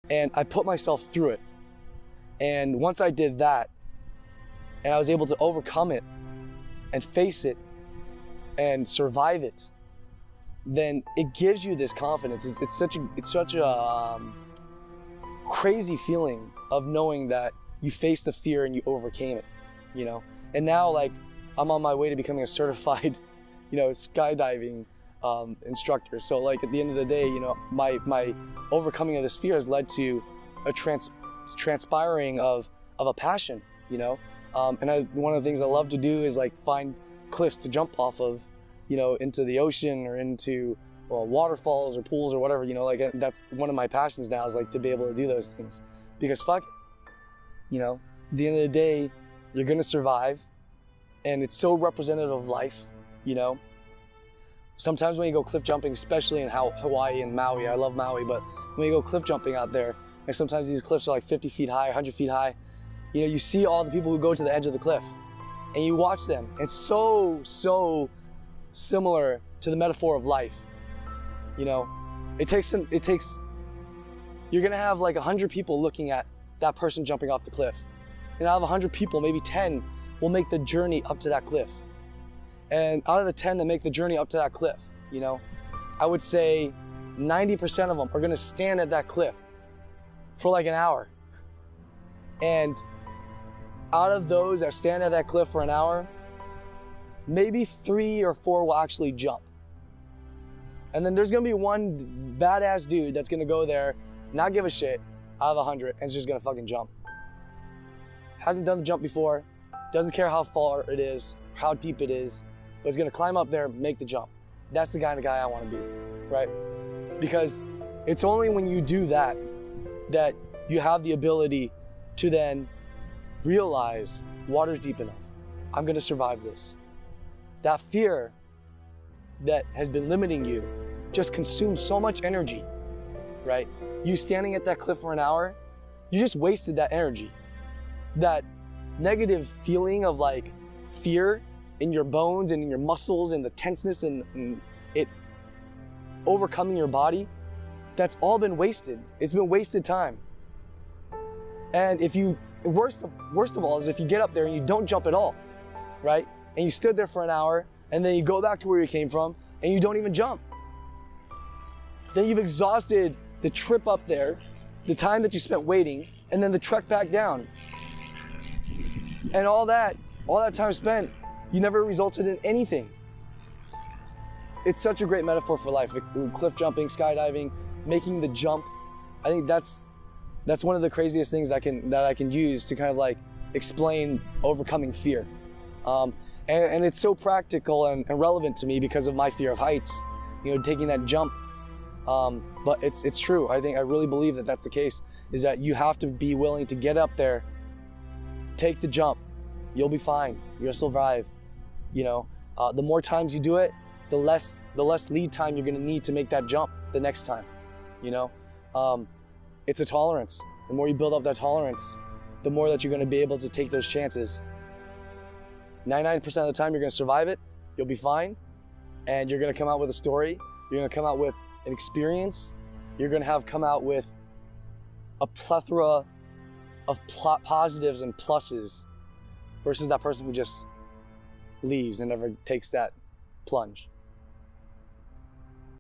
And I put myself through it. And once I did that, and I was able to overcome it and face it and survive it, then it gives you this confidence. It's such a crazy feeling of knowing that you faced the fear and you overcame it, you know? And now, like, I'm on my way to becoming a certified, skydiving instructor. So, like, at the end of the day, my overcoming of this fear has led to a transpiring of a passion, and one of the things I love to do is, like, find cliffs to jump off of, into the ocean or into waterfalls or pools or whatever, that's one of my passions now, is like to be able to do those things. Because fuck it, at the end of the day, you're gonna survive, and it's so representative of life, Sometimes when you go cliff jumping, especially in Hawaii and Maui, I love Maui, but when you go cliff jumping out there, and sometimes these cliffs are like 50 feet high, 100 feet high, you see all the people who go to the edge of the cliff, and you watch them. It's so similar to the metaphor of life. It takes, you're gonna have like 100 people looking at that person jumping off the cliff. And out of 100 people, maybe 10 will make the journey up to that cliff. And out of the 10 that make the journey up to that cliff, I would say 90% of them are gonna stand at that cliff for like an hour. And out of those that stand at that cliff for an hour, maybe 3 or 4 will actually jump. And then there's gonna be one badass dude that's gonna go there, not give a shit, out of 100, and is just gonna fucking jump. Hasn't done the jump before, doesn't care how far it is, how deep it is, but is gonna climb up there, make the jump. That's the kind of guy I wanna be, right? Because it's only when you do that that you have the ability to then realize water's deep enough. I'm gonna survive this. That fear that has been limiting you just consumes so much energy, right? You standing at that cliff for an hour, you just wasted that energy. That negative feeling of like fear in your bones and in your muscles and the tenseness and it overcoming your body, that's all been wasted. It's been wasted time. And worst of all is if you get up there and you don't jump at all, right? And you stood there for an hour, and then you go back to where you came from, and you don't even jump. Then you've exhausted the trip up there, the time that you spent waiting, and then the trek back down. And all that time spent, you never resulted in anything. It's such a great metaphor for life. Cliff jumping, skydiving, making the jump. I think that's one of the craziest things that I can use to kind of like explain overcoming fear. And it's so practical and relevant to me because of my fear of heights, taking that jump. But it's true. I really believe that that's the case, is that you have to be willing to get up there, take the jump. You'll be fine. You'll survive. The more times you do it, the less lead time you're gonna need to make that jump the next time. It's a tolerance. The more you build up that tolerance, the more that you're gonna be able to take those chances. 99% of the time you're gonna survive it, you'll be fine, and you're gonna come out with a story, you're gonna come out with an experience, you're gonna come out with a plethora of positives and pluses versus that person who just leaves and never takes that plunge.